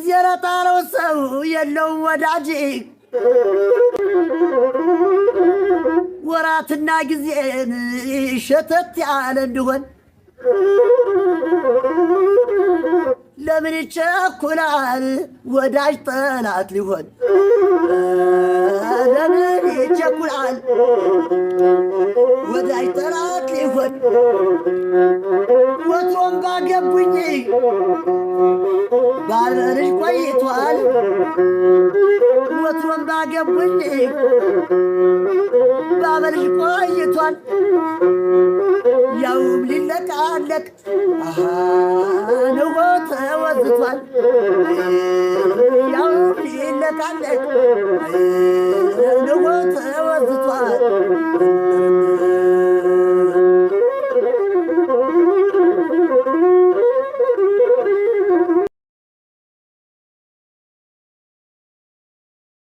ጊዜ ለጣለው ሰው የለውም ወዳጅ ወራትና ጊዜን ሸተት ያለ እንደሆን ለምን ይቸኩላል ወዳጅ ጠላት ሊሆን ለምን ይቸኩላል ወዳጅ ጠላት ሊሆን ወትሮም ባገቡኝ ባልልሽ ቆይቷል ወትሮም ባገቡኝ ባልልሽ ቆይቷል ያውም ሊለቃለቅ ንጎ ተወዝቷል ያውም ሊለቃለቅ